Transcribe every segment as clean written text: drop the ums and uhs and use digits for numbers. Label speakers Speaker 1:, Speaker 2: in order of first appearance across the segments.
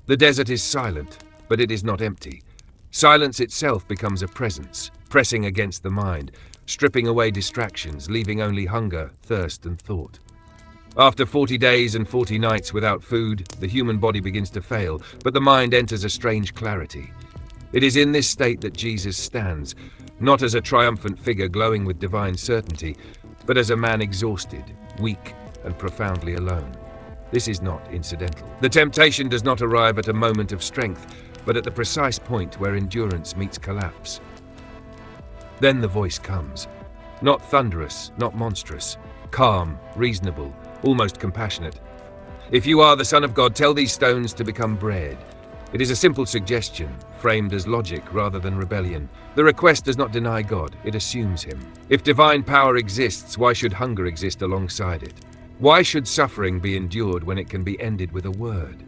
Speaker 1: The desert is silent, but it is not empty. Silence itself becomes a presence, pressing against the mind, stripping away distractions, leaving only hunger, thirst, and thought. After 40 days and 40 nights without food, the human body begins to fail, but the mind enters a strange clarity. It is in this state that Jesus stands, not as a triumphant figure glowing with divine certainty, but as a man exhausted, weak, and profoundly alone. This is not incidental. The temptation does not arrive at a moment of strength, but at the precise point where endurance meets collapse. Then the voice comes. Not thunderous, not monstrous. Calm, reasonable, almost compassionate. If you are the Son of God, tell these stones to become bread. It is a simple suggestion, framed as logic rather than rebellion. The request does not deny God, it assumes him. If divine power exists, why should hunger exist alongside it? Why should suffering be endured when it can be ended with a word?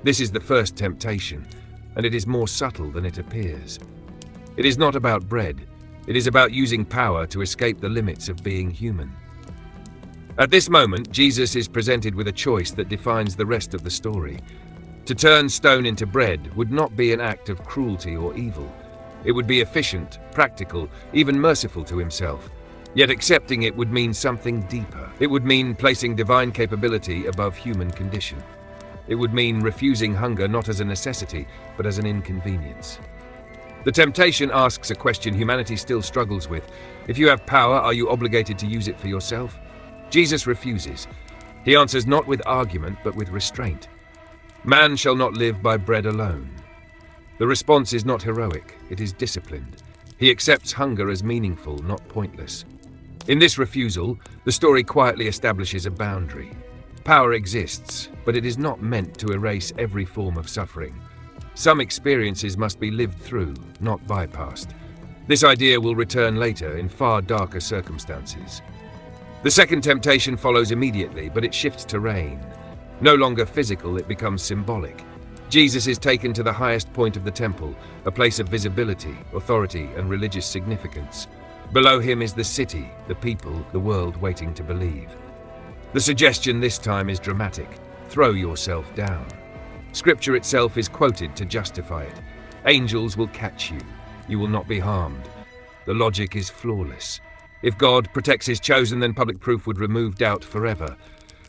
Speaker 1: This is the first temptation, and it is more subtle than it appears. It is not about bread. It is about using power to escape the limits of being human. At this moment, Jesus is presented with a choice that defines the rest of the story. To turn stone into bread would not be an act of cruelty or evil. It would be efficient, practical, even merciful to himself. Yet accepting it would mean something deeper. It would mean placing divine capability above human condition. It would mean refusing hunger not as a necessity, but as an inconvenience. The temptation asks a question humanity still struggles with. If you have power, are you obligated to use it for yourself? Jesus refuses. He answers not with argument, but with restraint. Man shall not live by bread alone. The response is not heroic, it is disciplined. He accepts hunger as meaningful, not pointless. In this refusal, the story quietly establishes a boundary. Power exists, but it is not meant to erase every form of suffering. Some experiences must be lived through, not bypassed. This idea will return later in far darker circumstances. The second temptation follows immediately, but it shifts terrain. No longer physical, it becomes symbolic. Jesus is taken to the highest point of the temple, a place of visibility, authority, and religious significance. Below him is the city, the people, the world waiting to believe. The suggestion this time is dramatic. Throw yourself down. Scripture itself is quoted to justify it. Angels will catch you. You will not be harmed. The logic is flawless. If God protects his chosen, then public proof would remove doubt forever.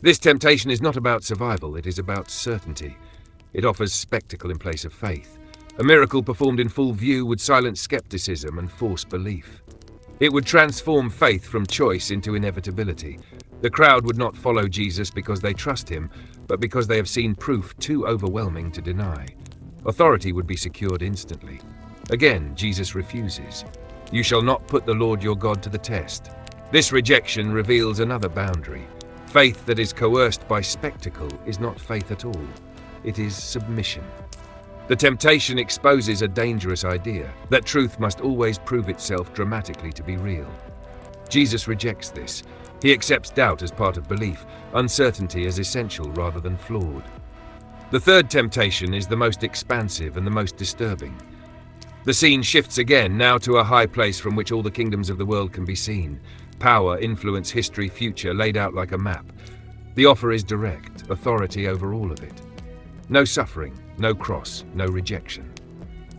Speaker 1: This temptation is not about survival, it is about certainty. It offers spectacle in place of faith. A miracle performed in full view would silence skepticism and force belief. It would transform faith from choice into inevitability. The crowd would not follow Jesus because they trust him, but because they have seen proof too overwhelming to deny. Authority would be secured instantly. Again, Jesus refuses. You shall not put the Lord your God to the test. This rejection reveals another boundary. Faith that is coerced by spectacle is not faith at all. It is submission. The temptation exposes a dangerous idea, that truth must always prove itself dramatically to be real. Jesus rejects this. He accepts doubt as part of belief, uncertainty as essential rather than flawed. The third temptation is the most expansive and the most disturbing. The scene shifts again, now to a high place from which all the kingdoms of the world can be seen. Power, influence, history, future, laid out like a map. The offer is direct, authority over all of it. No suffering, no cross, no rejection.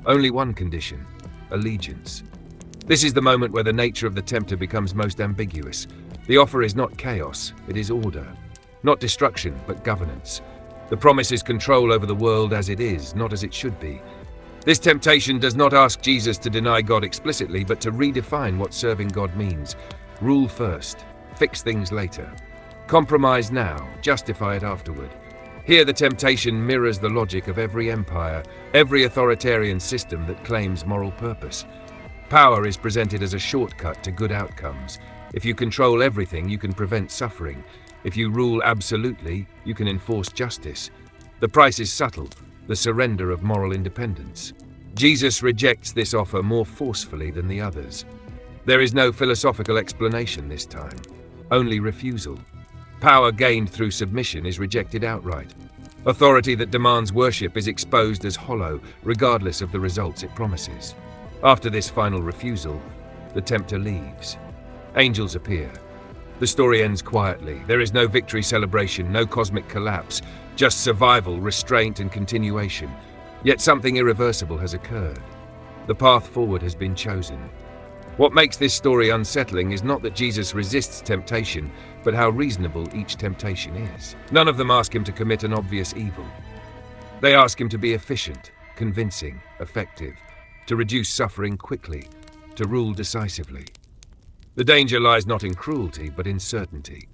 Speaker 1: Only one condition, allegiance. This is the moment where the nature of the tempter becomes most ambiguous. The offer is not chaos, it is order. Not destruction, but governance. The promise is control over the world as it is, not as it should be. This temptation does not ask Jesus to deny God explicitly, but to redefine what serving God means. Rule first, fix things later. Compromise now, justify it afterward. Here the temptation mirrors the logic of every empire, every authoritarian system that claims moral purpose. Power is presented as a shortcut to good outcomes. If you control everything, you can prevent suffering. If you rule absolutely, you can enforce justice. The price is subtle, the surrender of moral independence. Jesus rejects this offer more forcefully than the others. There is no philosophical explanation this time, only refusal. Power gained through submission is rejected outright. Authority that demands worship is exposed as hollow, regardless of the results it promises. After this final refusal, the tempter leaves. Angels appear. The story ends quietly. There is no victory celebration, no cosmic collapse, just survival, restraint, and continuation. Yet something irreversible has occurred. The path forward has been chosen. What makes this story unsettling is not that Jesus resists temptation, but how reasonable each temptation is. None of them ask him to commit an obvious evil. They ask him to be efficient, convincing, effective, to reduce suffering quickly, to rule decisively. The danger lies not in cruelty, but in certainty.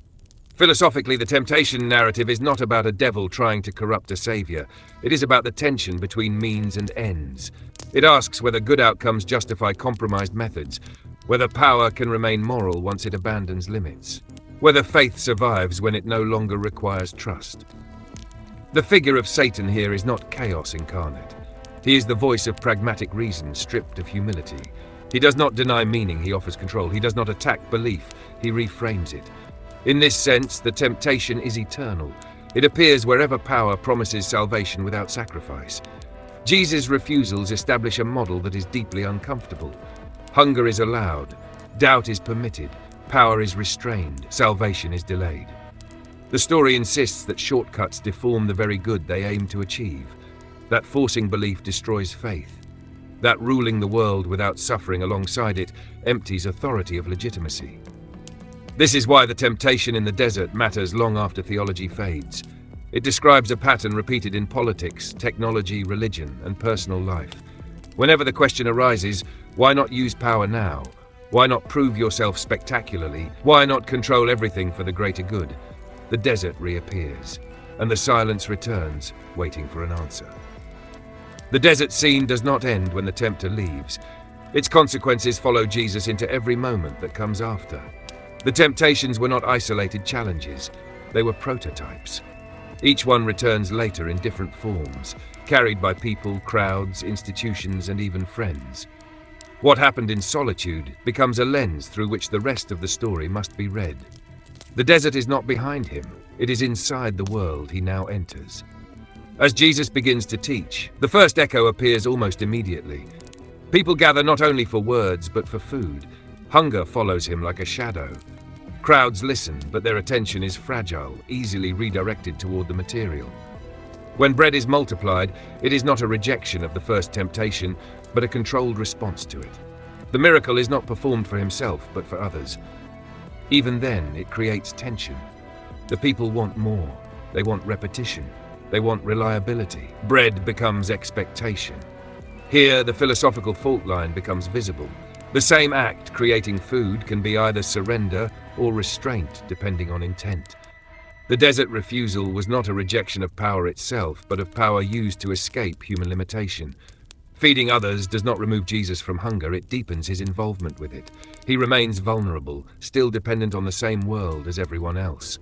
Speaker 1: Philosophically, the temptation narrative is not about a devil trying to corrupt a savior. It is about the tension between means and ends. It asks whether good outcomes justify compromised methods, whether power can remain moral once it abandons limits, whether faith survives when it no longer requires trust. The figure of Satan here is not chaos incarnate. He is the voice of pragmatic reason stripped of humility. He does not deny meaning, he offers control. He does not attack belief, he reframes it. In this sense, the temptation is eternal. It appears wherever power promises salvation without sacrifice. Jesus' refusals establish a model that is deeply uncomfortable. Hunger is allowed, doubt is permitted, power is restrained, salvation is delayed. The story insists that shortcuts deform the very good they aim to achieve, that forcing belief destroys faith, that ruling the world without suffering alongside it empties authority of legitimacy. This is why the temptation in the desert matters long after theology fades. It describes a pattern repeated in politics, technology, religion, and personal life. Whenever the question arises, why not use power now? Why not prove yourself spectacularly? Why not control everything for the greater good? The desert reappears, and the silence returns, waiting for an answer. The desert scene does not end when the tempter leaves. Its consequences follow Jesus into every moment that comes after. The temptations were not isolated challenges, they were prototypes. Each one returns later in different forms, carried by people, crowds, institutions, and even friends. What happened in solitude becomes a lens through which the rest of the story must be read. The desert is not behind him, it is inside the world he now enters. As Jesus begins to teach, the first echo appears almost immediately. People gather not only for words, but for food. Hunger follows him like a shadow. Crowds listen, but their attention is fragile, easily redirected toward the material. When bread is multiplied, it is not a rejection of the first temptation, but a controlled response to it. The miracle is not performed for himself, but for others. Even then, it creates tension. The people want more. They want repetition. They want reliability. Bread becomes expectation. Here, the philosophical fault line becomes visible. The same act, creating food, can be either surrender or restraint, depending on intent. The desert refusal was not a rejection of power itself, but of power used to escape human limitation. Feeding others does not remove Jesus from hunger, it deepens his involvement with it. He remains vulnerable, still dependent on the same world as everyone else.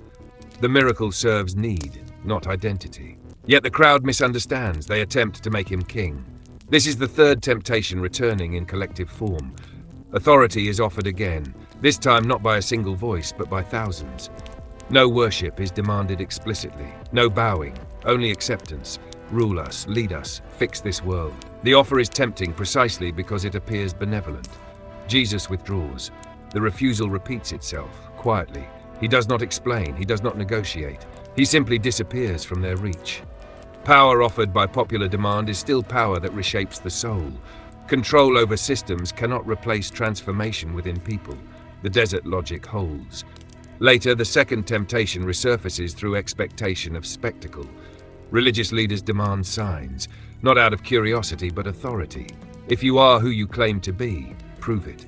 Speaker 1: The miracle serves need, not identity. Yet the crowd misunderstands. They attempt to make him king. This is the third temptation returning in collective form. Authority is offered again, this time not by a single voice, but by thousands. No worship is demanded explicitly, no bowing, only acceptance. Rule us, lead us, fix this world. The offer is tempting precisely because it appears benevolent. Jesus withdraws. The refusal repeats itself, quietly. He does not explain, he does not negotiate. He simply disappears from their reach. Power offered by popular demand is still power that reshapes the soul. Control over systems cannot replace transformation within people. The desert logic holds. Later, the second temptation resurfaces through expectation of spectacle. Religious leaders demand signs, not out of curiosity but authority. If you are who you claim to be, prove it.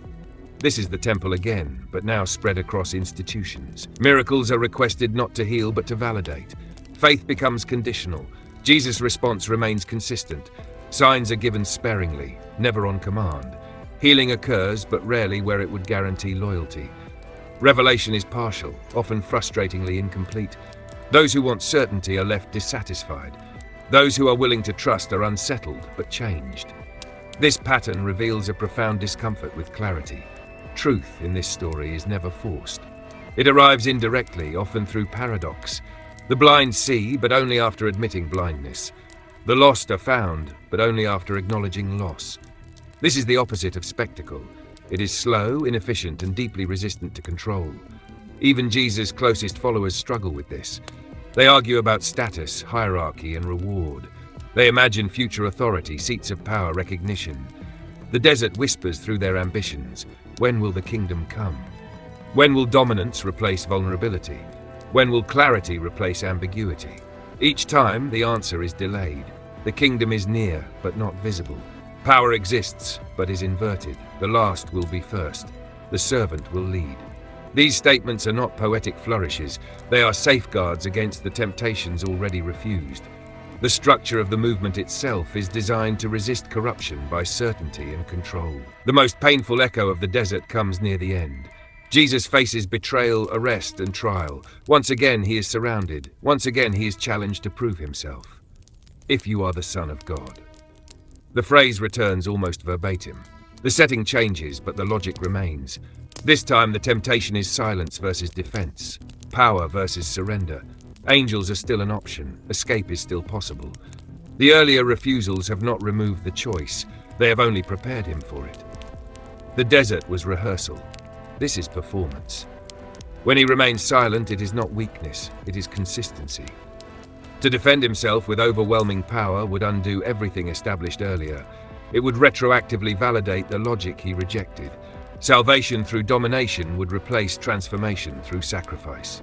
Speaker 1: This is the temple again, but now spread across institutions. Miracles are requested not to heal but to validate. Faith becomes conditional. Jesus' response remains consistent. Signs are given sparingly, never on command. Healing occurs, but rarely where it would guarantee loyalty. Revelation is partial, often frustratingly incomplete. Those who want certainty are left dissatisfied. Those who are willing to trust are unsettled, but changed. This pattern reveals a profound discomfort with clarity. Truth in this story is never forced. It arrives indirectly, often through paradox. The blind see, but only after admitting blindness. The lost are found, but only after acknowledging loss. This is the opposite of spectacle. It is slow, inefficient, and deeply resistant to control. Even Jesus' closest followers struggle with this. They argue about status, hierarchy, and reward. They imagine future authority, seats of power, recognition. The desert whispers through their ambitions. When will the kingdom come? When will dominance replace vulnerability? When will clarity replace ambiguity? Each time, the answer is delayed. The kingdom is near, but not visible. Power exists, but is inverted. The last will be first. The servant will lead. These statements are not poetic flourishes. They are safeguards against the temptations already refused. The structure of the movement itself is designed to resist corruption by certainty and control. The most painful echo of the desert comes near the end. Jesus faces betrayal, arrest, and trial. Once again, he is surrounded. Once again, he is challenged to prove himself. If you are the Son of God. The phrase returns almost verbatim. The setting changes, but the logic remains. This time, the temptation is silence versus defense, power versus surrender. Angels are still an option. Escape is still possible. The earlier refusals have not removed the choice. They have only prepared him for it. The desert was rehearsal. This is performance. When he remains silent, it is not weakness, it is consistency. To defend himself with overwhelming power would undo everything established earlier. It would retroactively validate the logic he rejected. Salvation through domination would replace transformation through sacrifice.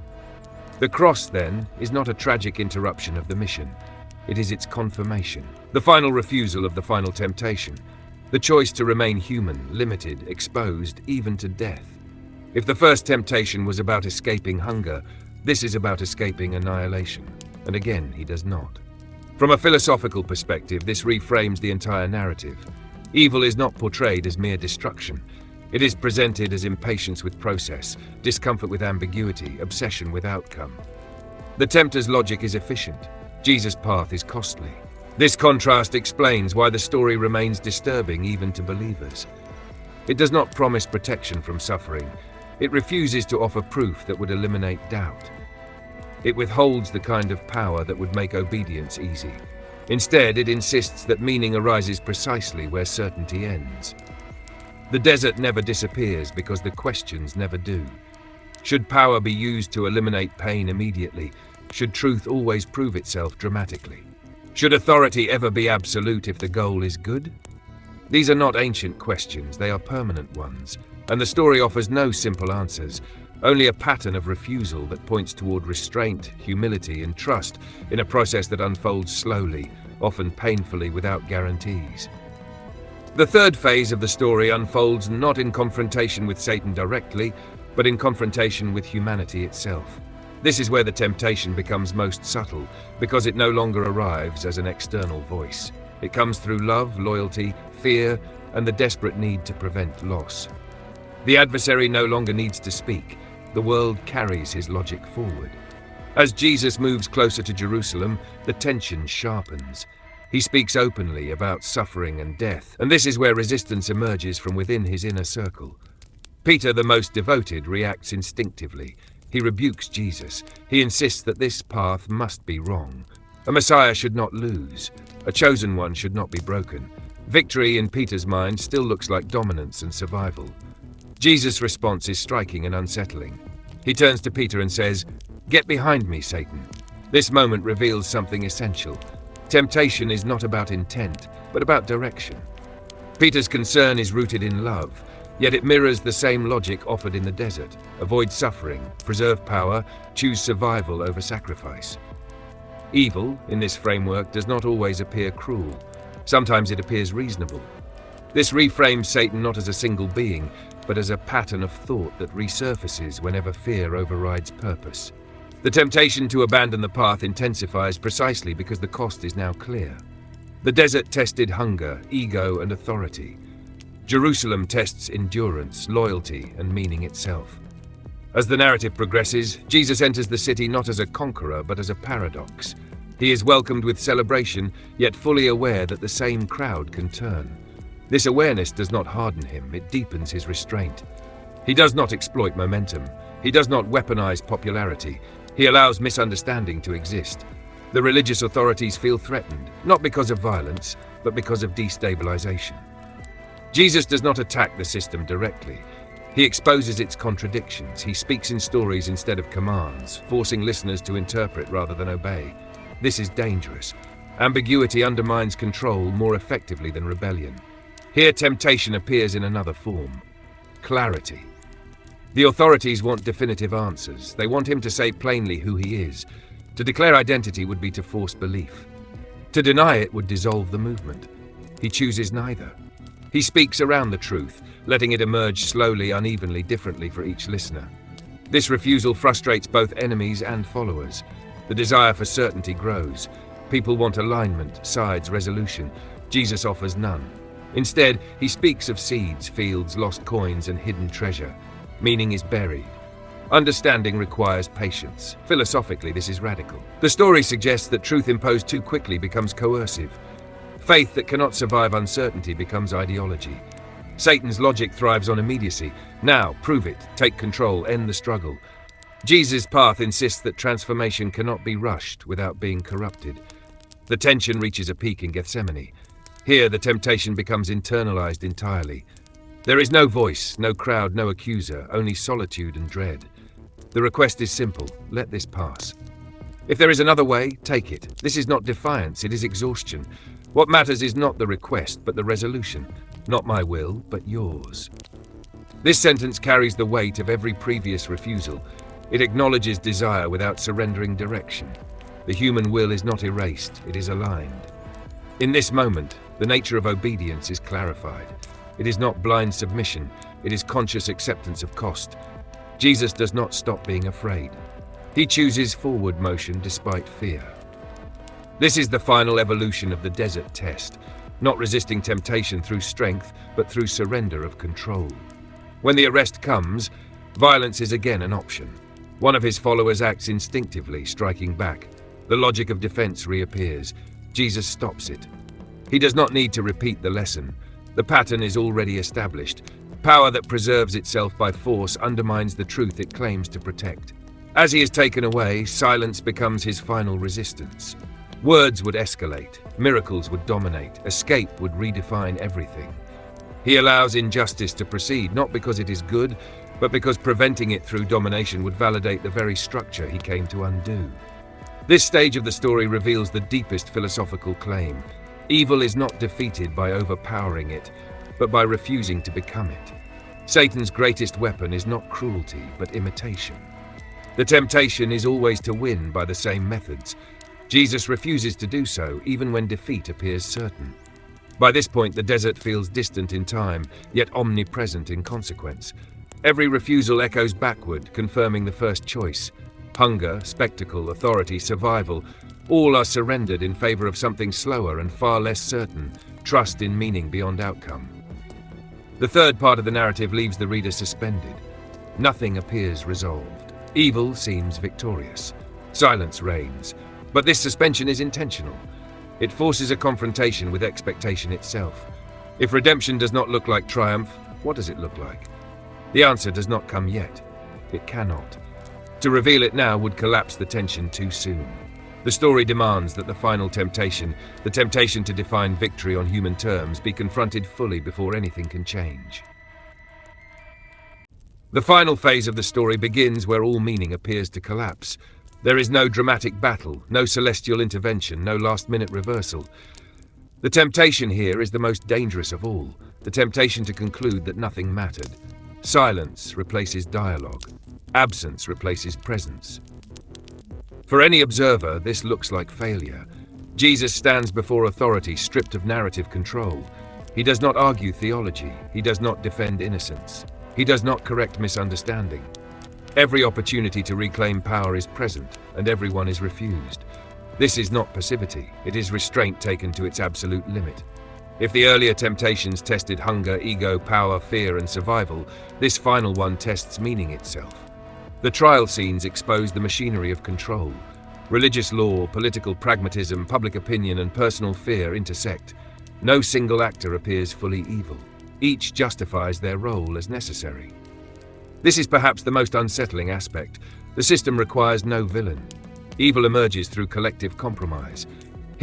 Speaker 1: The cross, then, is not a tragic interruption of the mission. It is its confirmation, the final refusal of the final temptation, the choice to remain human, limited, exposed, even to death. If the first temptation was about escaping hunger, this is about escaping annihilation. And again, he does not. From a philosophical perspective, this reframes the entire narrative. Evil is not portrayed as mere destruction. It is presented as impatience with process, discomfort with ambiguity, obsession with outcome. The tempter's logic is efficient. Jesus' path is costly. This contrast explains why the story remains disturbing even to believers. It does not promise protection from suffering. It refuses to offer proof that would eliminate doubt. It withholds the kind of power that would make obedience easy. Instead, it insists that meaning arises precisely where certainty ends. The desert never disappears because the questions never do. Should power be used to eliminate pain immediately? Should truth always prove itself dramatically? Should authority ever be absolute if the goal is good? These are not ancient questions, they are permanent ones, and the story offers no simple answers, only a pattern of refusal that points toward restraint, humility, and trust in a process that unfolds slowly, often painfully without guarantees. The third phase of the story unfolds not in confrontation with Satan directly, but in confrontation with humanity itself. This is where the temptation becomes most subtle, because it no longer arrives as an external voice. It comes through love, loyalty, fear, and the desperate need to prevent loss. The adversary no longer needs to speak. The world carries his logic forward. As Jesus moves closer to Jerusalem, the tension sharpens. He speaks openly about suffering and death, and this is where resistance emerges from within his inner circle. Peter, the most devoted, reacts instinctively. He rebukes Jesus. He insists that this path must be wrong. A Messiah should not lose. A chosen one should not be broken. Victory, in Peter's mind, still looks like dominance and survival. Jesus' response is striking and unsettling. He turns to Peter and says, "Get behind me, Satan." This moment reveals something essential. Temptation is not about intent, but about direction. Peter's concern is rooted in love, yet it mirrors the same logic offered in the desert. Avoid suffering, preserve power, choose survival over sacrifice. Evil, in this framework, does not always appear cruel. Sometimes it appears reasonable. This reframes Satan not as a single being, but as a pattern of thought that resurfaces whenever fear overrides purpose. The temptation to abandon the path intensifies precisely because the cost is now clear. The desert tested hunger, ego, and authority. Jerusalem tests endurance, loyalty, and meaning itself. As the narrative progresses, Jesus enters the city not as a conqueror, but as a paradox. He is welcomed with celebration, yet fully aware that the same crowd can turn. This awareness does not harden him, it deepens his restraint. He does not exploit momentum. He does not weaponize popularity. He allows misunderstanding to exist. The religious authorities feel threatened, not because of violence, but because of destabilization. Jesus does not attack the system directly. He exposes its contradictions. He speaks in stories instead of commands, forcing listeners to interpret rather than obey. This is dangerous. Ambiguity undermines control more effectively than rebellion. Here, temptation appears in another form: clarity. The authorities want definitive answers. They want him to say plainly who he is. To declare identity would be to force belief. To deny it would dissolve the movement. He chooses neither. He speaks around the truth, letting it emerge slowly, unevenly, differently for each listener. This refusal frustrates both enemies and followers. The desire for certainty grows. People want alignment, sides, resolution. Jesus offers none. Instead, he speaks of seeds, fields, lost coins, and hidden treasure. Meaning is buried. Understanding requires patience. Philosophically, this is radical. The story suggests that truth imposed too quickly becomes coercive. Faith that cannot survive uncertainty becomes ideology. Satan's logic thrives on immediacy. Now, prove it, take control, end the struggle. Jesus' path insists that transformation cannot be rushed without being corrupted. The tension reaches a peak in Gethsemane. Here, the temptation becomes internalized entirely. There is no voice, no crowd, no accuser, only solitude and dread. The request is simple: let this pass. If there is another way, take it. This is not defiance, it is exhaustion. What matters is not the request, but the resolution. Not my will, but yours. This sentence carries the weight of every previous refusal. It acknowledges desire without surrendering direction. The human will is not erased, it is aligned. In this moment, the nature of obedience is clarified. It is not blind submission, it is conscious acceptance of cost. Jesus does not stop being afraid. He chooses forward motion despite fear. This is the final evolution of the desert test, not resisting temptation through strength, but through surrender of control. When the arrest comes, violence is again an option. One of his followers acts instinctively, striking back. The logic of defense reappears. Jesus stops it. He does not need to repeat the lesson. The pattern is already established. Power that preserves itself by force undermines the truth it claims to protect. As he is taken away, silence becomes his final resistance. Words would escalate, miracles would dominate, escape would redefine everything. He allows injustice to proceed, not because it is good, but because preventing it through domination would validate the very structure he came to undo. This stage of the story reveals the deepest philosophical claim. Evil is not defeated by overpowering it, but by refusing to become it. Satan's greatest weapon is not cruelty, but imitation. The temptation is always to win by the same methods. Jesus refuses to do so, even when defeat appears certain. By this point, the desert feels distant in time, yet omnipresent in consequence. Every refusal echoes backward, confirming the first choice. Hunger, spectacle, authority, survival, all are surrendered in favor of something slower and far less certain: trust in meaning beyond outcome. The third part of the narrative leaves the reader suspended. Nothing appears resolved. Evil seems victorious. Silence reigns. But this suspension is intentional. It forces a confrontation with expectation itself. If redemption does not look like triumph, what does it look like? The answer does not come yet. It cannot. To reveal it now would collapse the tension too soon. The story demands that the final temptation, the temptation to define victory on human terms, be confronted fully before anything can change. The final phase of the story begins where all meaning appears to collapse. There is no dramatic battle, no celestial intervention, no last-minute reversal. The temptation here is the most dangerous of all, the temptation to conclude that nothing mattered. Silence replaces dialogue. Absence replaces presence. For any observer, this looks like failure. Jesus stands before authority stripped of narrative control. He does not argue theology. He does not defend innocence. He does not correct misunderstanding. Every opportunity to reclaim power is present, and everyone is refused. This is not passivity. It is restraint taken to its absolute limit. If the earlier temptations tested hunger, ego, power, fear, and survival, this final one tests meaning itself. The trial scenes expose the machinery of control. Religious law, political pragmatism, public opinion, and personal fear intersect. No single actor appears fully evil. Each justifies their role as necessary. This is perhaps the most unsettling aspect. The system requires no villain. Evil emerges through collective compromise.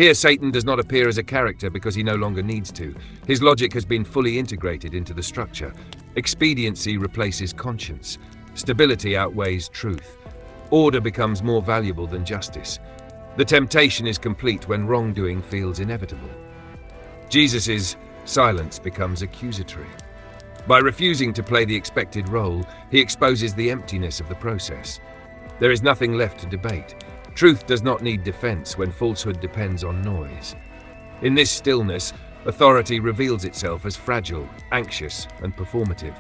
Speaker 1: Here, Satan does not appear as a character because he no longer needs to. His logic has been fully integrated into the structure. Expediency replaces conscience. Stability outweighs truth. Order becomes more valuable than justice. The temptation is complete when wrongdoing feels inevitable. Jesus' silence becomes accusatory. By refusing to play the expected role, he exposes the emptiness of the process. There is nothing left to debate. Truth does not need defense when falsehood depends on noise. In this stillness, authority reveals itself as fragile, anxious, and performative.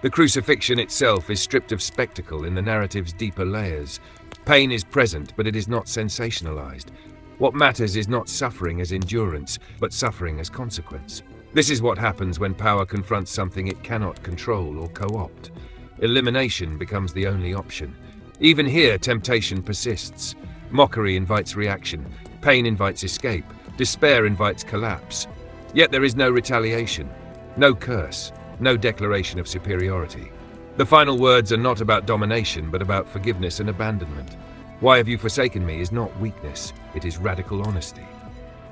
Speaker 1: The crucifixion itself is stripped of spectacle in the narrative's deeper layers. Pain is present, but it is not sensationalized. What matters is not suffering as endurance, but suffering as consequence. This is what happens when power confronts something it cannot control or co-opt. Elimination becomes the only option. Even here, temptation persists. Mockery invites reaction. Pain invites escape. Despair invites collapse. Yet there is no retaliation, no curse, no declaration of superiority. The final words are not about domination, but about forgiveness and abandonment. Why have you forsaken me is not weakness, it is radical honesty.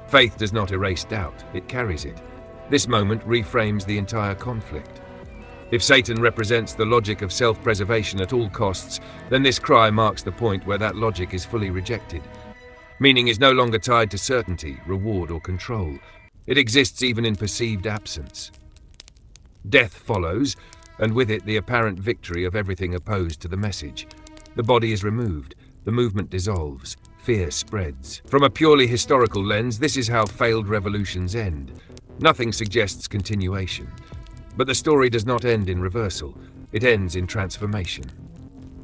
Speaker 1: Faith does not erase doubt, it carries it. This moment reframes the entire conflict. If Satan represents the logic of self-preservation at all costs, then this cry marks the point where that logic is fully rejected. Meaning is no longer tied to certainty, reward, or control. It exists even in perceived absence. Death follows, and with it the apparent victory of everything opposed to the message. The body is removed, the movement dissolves, fear spreads. From a purely historical lens, this is how failed revolutions end. Nothing suggests continuation. But the story does not end in reversal, it ends in transformation.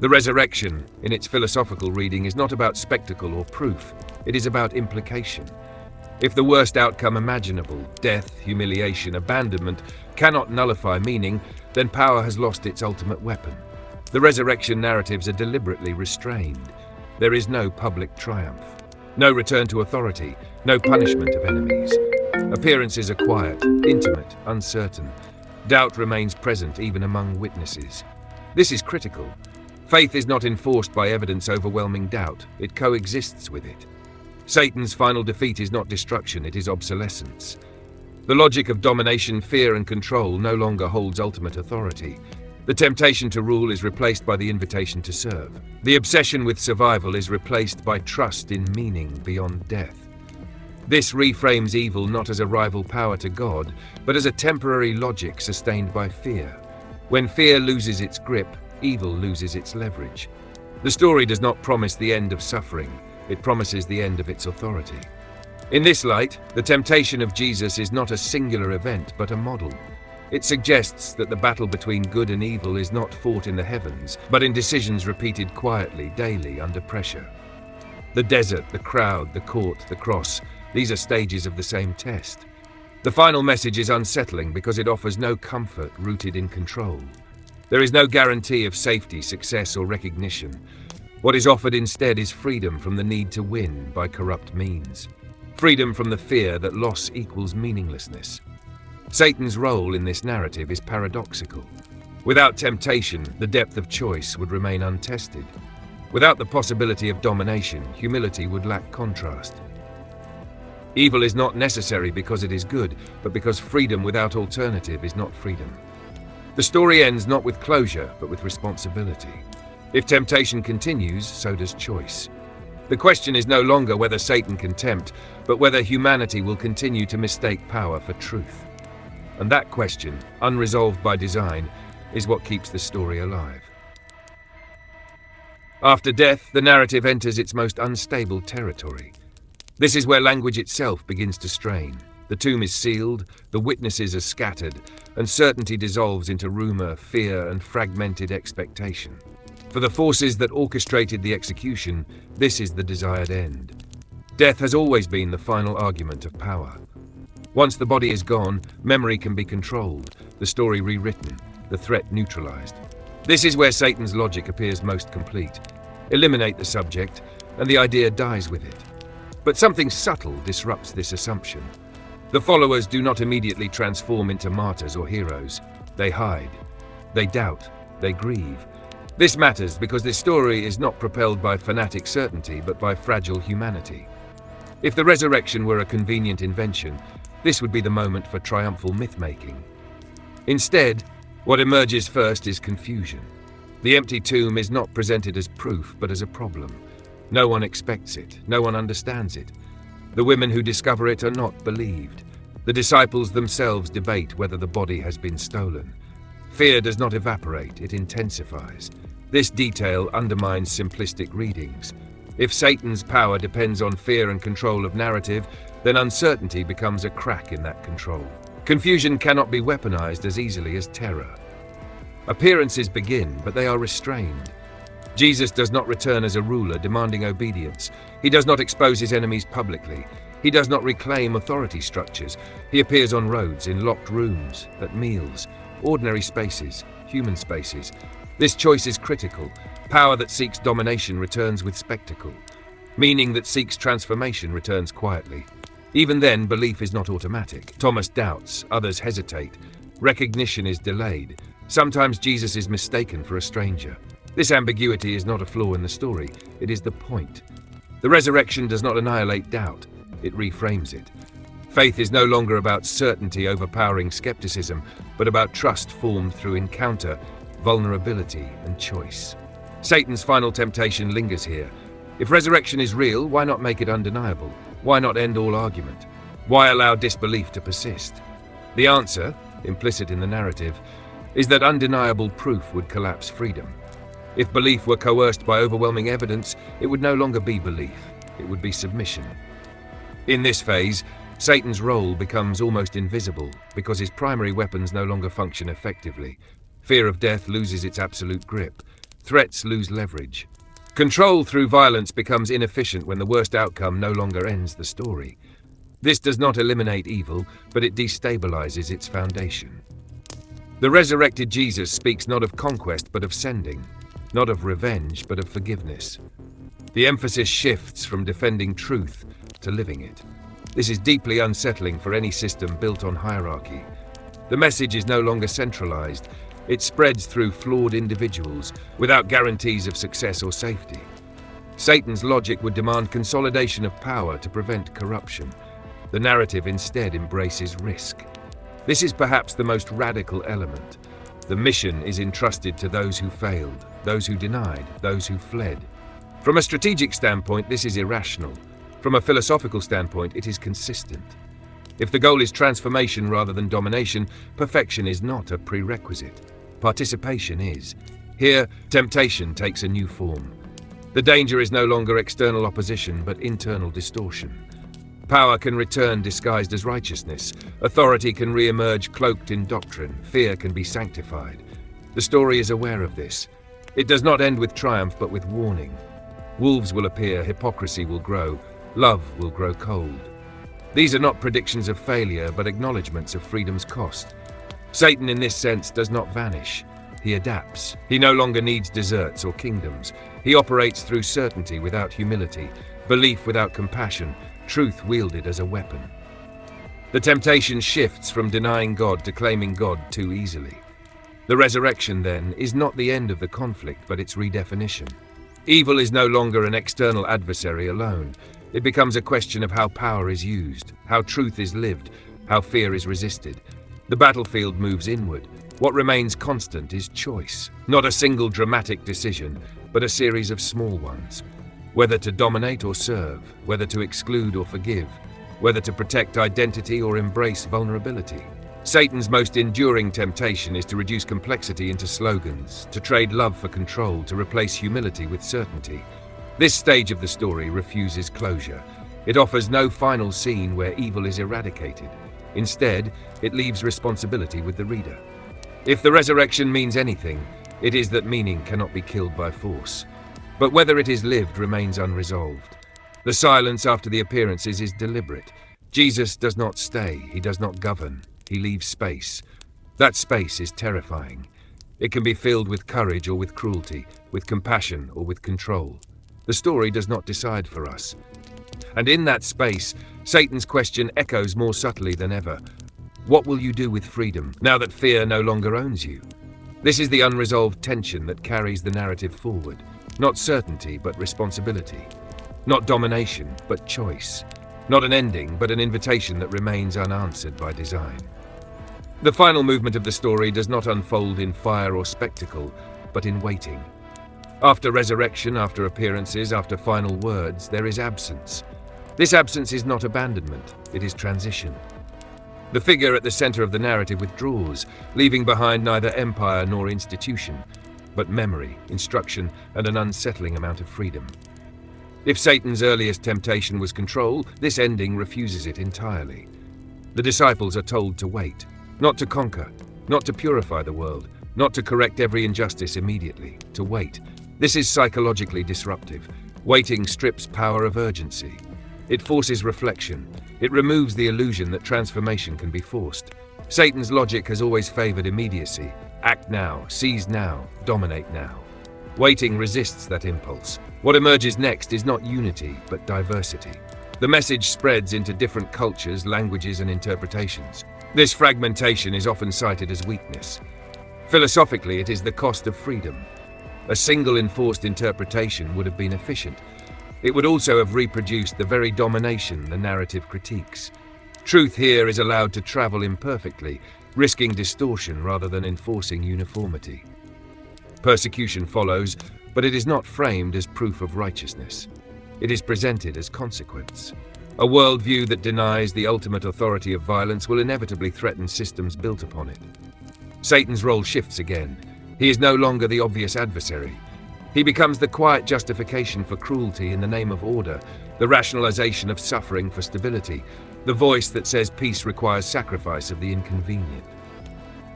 Speaker 1: The resurrection, in its philosophical reading, is not about spectacle or proof, it is about implication. If the worst outcome imaginable, death, humiliation, abandonment, cannot nullify meaning, then power has lost its ultimate weapon. The resurrection narratives are deliberately restrained. There is no public triumph, no return to authority, no punishment of enemies. Appearances are quiet, intimate, uncertain. Doubt remains present even among witnesses. This is critical. Faith is not enforced by evidence overwhelming doubt, it coexists with it. Satan's final defeat is not destruction, it is obsolescence. The logic of domination, fear, and control no longer holds ultimate authority. The temptation to rule is replaced by the invitation to serve. The obsession with survival is replaced by trust in meaning beyond death. This reframes evil not as a rival power to God, but as a temporary logic sustained by fear. When fear loses its grip, evil loses its leverage. The story does not promise the end of suffering, it promises the end of its authority. In this light, the temptation of Jesus is not a singular event, but a model. It suggests that the battle between good and evil is not fought in the heavens, but in decisions repeated quietly, daily, under pressure. The desert, the crowd, the court, the cross, these are stages of the same test. The final message is unsettling because it offers no comfort rooted in control. There is no guarantee of safety, success, or recognition. What is offered instead is freedom from the need to win by corrupt means. Freedom from the fear that loss equals meaninglessness. Satan's role in this narrative is paradoxical. Without temptation, the depth of choice would remain untested. Without the possibility of domination, humility would lack contrast. Evil is not necessary because it is good, but because freedom without alternative is not freedom. The story ends not with closure, but with responsibility. If temptation continues, so does choice. The question is no longer whether Satan can tempt, but whether humanity will continue to mistake power for truth. And that question, unresolved by design, is what keeps the story alive. After death, the narrative enters its most unstable territory. This is where language itself begins to strain. The tomb is sealed, the witnesses are scattered, and certainty dissolves into rumor, fear, and fragmented expectation. For the forces that orchestrated the execution, this is the desired end. Death has always been the final argument of power. Once the body is gone, memory can be controlled, the story rewritten, the threat neutralized. This is where Satan's logic appears most complete. Eliminate the subject, and the idea dies with it. But something subtle disrupts this assumption. The followers do not immediately transform into martyrs or heroes. They hide. They doubt. They grieve. This matters because this story is not propelled by fanatic certainty, but by fragile humanity. If the resurrection were a convenient invention, this would be the moment for triumphal myth-making. Instead, what emerges first is confusion. The empty tomb is not presented as proof, but as a problem. No one expects it, no one understands it. The women who discover it are not believed. The disciples themselves debate whether the body has been stolen. Fear does not evaporate, it intensifies. This detail undermines simplistic readings. If Satan's power depends on fear and control of narrative, then uncertainty becomes a crack in that control. Confusion cannot be weaponized as easily as terror. Appearances begin, but they are restrained. Jesus does not return as a ruler demanding obedience. He does not expose his enemies publicly. He does not reclaim authority structures. He appears on roads, in locked rooms, at meals, ordinary spaces, human spaces. This choice is critical. Power that seeks domination returns with spectacle. Meaning that seeks transformation returns quietly. Even then, belief is not automatic. Thomas doubts, others hesitate. Recognition is delayed. Sometimes Jesus is mistaken for a stranger. This ambiguity is not a flaw in the story, it is the point. The resurrection does not annihilate doubt, it reframes it. Faith is no longer about certainty overpowering skepticism, but about trust formed through encounter, vulnerability, and choice. Satan's final temptation lingers here. If resurrection is real, why not make it undeniable? Why not end all argument? Why allow disbelief to persist? The answer, implicit in the narrative, is that undeniable proof would collapse freedom. If belief were coerced by overwhelming evidence, it would no longer be belief, it would be submission. In this phase, Satan's role becomes almost invisible because his primary weapons no longer function effectively. Fear of death loses its absolute grip. Threats lose leverage. Control through violence becomes inefficient when the worst outcome no longer ends the story. This does not eliminate evil, but it destabilizes its foundation. The resurrected Jesus speaks not of conquest but of sending, not of revenge but of forgiveness. The emphasis shifts from defending truth to living it. This is deeply unsettling for any system built on hierarchy. The message is no longer centralized. It spreads through flawed individuals without guarantees of success or safety. Satan's logic would demand consolidation of power to prevent corruption. The narrative instead embraces risk. This is perhaps the most radical element. The mission is entrusted to those who failed, those who denied, those who fled. From a strategic standpoint, this is irrational. From a philosophical standpoint, it is consistent. If the goal is transformation rather than domination, perfection is not a prerequisite. Participation is. Here, temptation takes a new form. The danger is no longer external opposition, but internal distortion. Power can return disguised as righteousness. Authority can re-emerge cloaked in doctrine. Fear can be sanctified. The story is aware of this. It does not end with triumph, but with warning. Wolves will appear, hypocrisy will grow, love will grow cold. These are not predictions of failure, but acknowledgements of freedom's cost. Satan, in this sense, does not vanish. He adapts. He no longer needs deserts or kingdoms. He operates through certainty without humility, belief without compassion, truth wielded as a weapon. The temptation shifts from denying God to claiming God too easily. The resurrection, then, is not the end of the conflict, but its redefinition. Evil is no longer an external adversary alone. It becomes a question of how power is used, how truth is lived, how fear is resisted. The battlefield moves inward. What remains constant is choice, not a single dramatic decision, but a series of small ones. Whether to dominate or serve, whether to exclude or forgive, whether to protect identity or embrace vulnerability. Satan's most enduring temptation is to reduce complexity into slogans, to trade love for control, to replace humility with certainty. This stage of the story refuses closure. It offers no final scene where evil is eradicated. Instead, it leaves responsibility with the reader. If the resurrection means anything, it is that meaning cannot be killed by force. But whether it is lived remains unresolved. The silence after the appearances is deliberate. Jesus does not stay, he does not govern, he leaves space. That space is terrifying. It can be filled with courage or with cruelty, with compassion or with control. The story does not decide for us. And in that space, Satan's question echoes more subtly than ever. What will you do with freedom, now that fear no longer owns you? This is the unresolved tension that carries the narrative forward. Not certainty, but responsibility. Not domination, but choice. Not an ending, but an invitation that remains unanswered by design. The final movement of the story does not unfold in fire or spectacle, but in waiting. After resurrection, after appearances, after final words, there is absence. This absence is not abandonment, it is transition. The figure at the center of the narrative withdraws, leaving behind neither empire nor institution, but memory, instruction, and an unsettling amount of freedom. If Satan's earliest temptation was control, this ending refuses it entirely. The disciples are told to wait, not to conquer, not to purify the world, not to correct every injustice immediately, to wait. This is psychologically disruptive. Waiting strips power of urgency. It forces reflection. It removes the illusion that transformation can be forced. Satan's logic has always favored immediacy. Act now, seize now, dominate now. Waiting resists that impulse. What emerges next is not unity, but diversity. The message spreads into different cultures, languages, and interpretations. This fragmentation is often cited as weakness. Philosophically, it is the cost of freedom. A single enforced interpretation would have been efficient. It would also have reproduced the very domination the narrative critiques. Truth here is allowed to travel imperfectly, risking distortion rather than enforcing uniformity. Persecution follows, but it is not framed as proof of righteousness. It is presented as consequence. A worldview that denies the ultimate authority of violence will inevitably threaten systems built upon it. Satan's role shifts again. He is no longer the obvious adversary. He becomes the quiet justification for cruelty in the name of order, the rationalization of suffering for stability, the voice that says peace requires sacrifice of the inconvenient.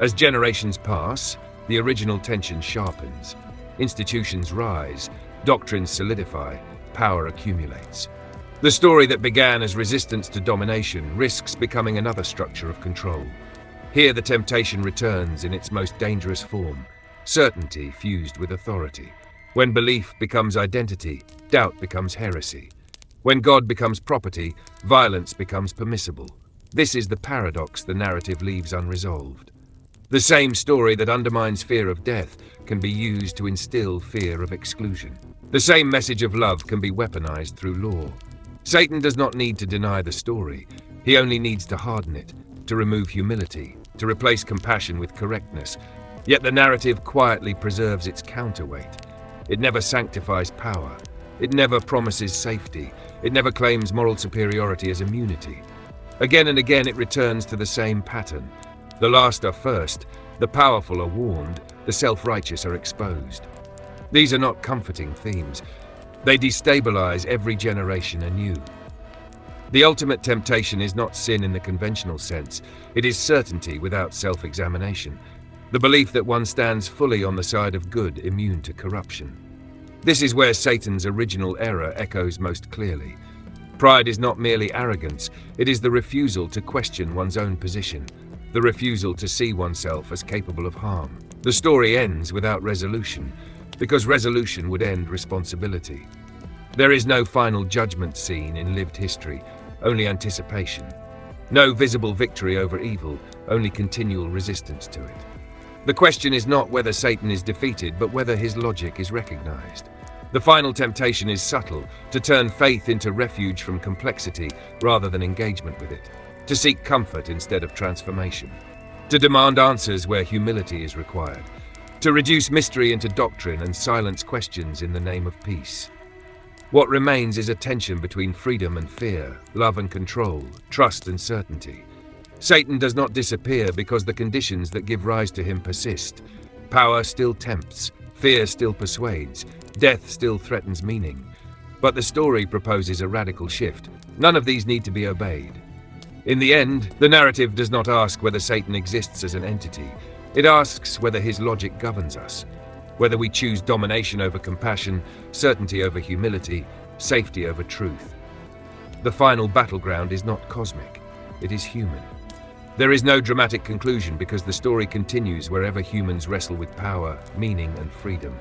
Speaker 1: As generations pass, the original tension sharpens. Institutions rise, doctrines solidify, power accumulates. The story that began as resistance to domination risks becoming another structure of control. Here the temptation returns in its most dangerous form, certainty fused with authority. When belief becomes identity, doubt becomes heresy. When God becomes property, violence becomes permissible. This is the paradox the narrative leaves unresolved. The same story that undermines fear of death can be used to instill fear of exclusion. The same message of love can be weaponized through law. Satan does not need to deny the story. He only needs to harden it, to remove humility, to replace compassion with correctness. Yet the narrative quietly preserves its counterweight. It never sanctifies power. It never promises safety. It never claims moral superiority as immunity. Again and again it returns to the same pattern. The last are first, the powerful are warned, the self-righteous are exposed. These are not comforting themes. They destabilize every generation anew. The ultimate temptation is not sin in the conventional sense. It is certainty without self-examination. The belief that one stands fully on the side of good, immune to corruption. This is where Satan's original error echoes most clearly. Pride is not merely arrogance, it is the refusal to question one's own position, the refusal to see oneself as capable of harm. The story ends without resolution, because resolution would end responsibility. There is no final judgment scene in lived history, only anticipation. No visible victory over evil, only continual resistance to it. The question is not whether Satan is defeated, but whether his logic is recognized. The final temptation is subtle, to turn faith into refuge from complexity rather than engagement with it, to seek comfort instead of transformation, to demand answers where humility is required, to reduce mystery into doctrine and silence questions in the name of peace. What remains is a tension between freedom and fear, love and control, trust and certainty. Satan does not disappear because the conditions that give rise to him persist. Power still tempts, fear still persuades, death still threatens meaning. But the story proposes a radical shift. None of these need to be obeyed. In the end, the narrative does not ask whether Satan exists as an entity. It asks whether his logic governs us, whether we choose domination over compassion, certainty over humility, safety over truth. The final battleground is not cosmic, it is human. There is no dramatic conclusion because the story continues wherever humans wrestle with power, meaning, and freedom.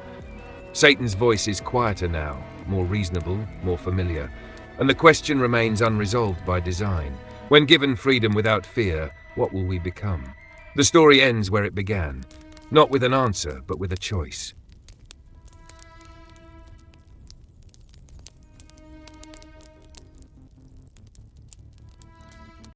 Speaker 1: Satan's voice is quieter now, more reasonable, more familiar, and the question remains unresolved by design. When given freedom without fear, what will we become? The story ends where it began, not with an answer, but with a choice.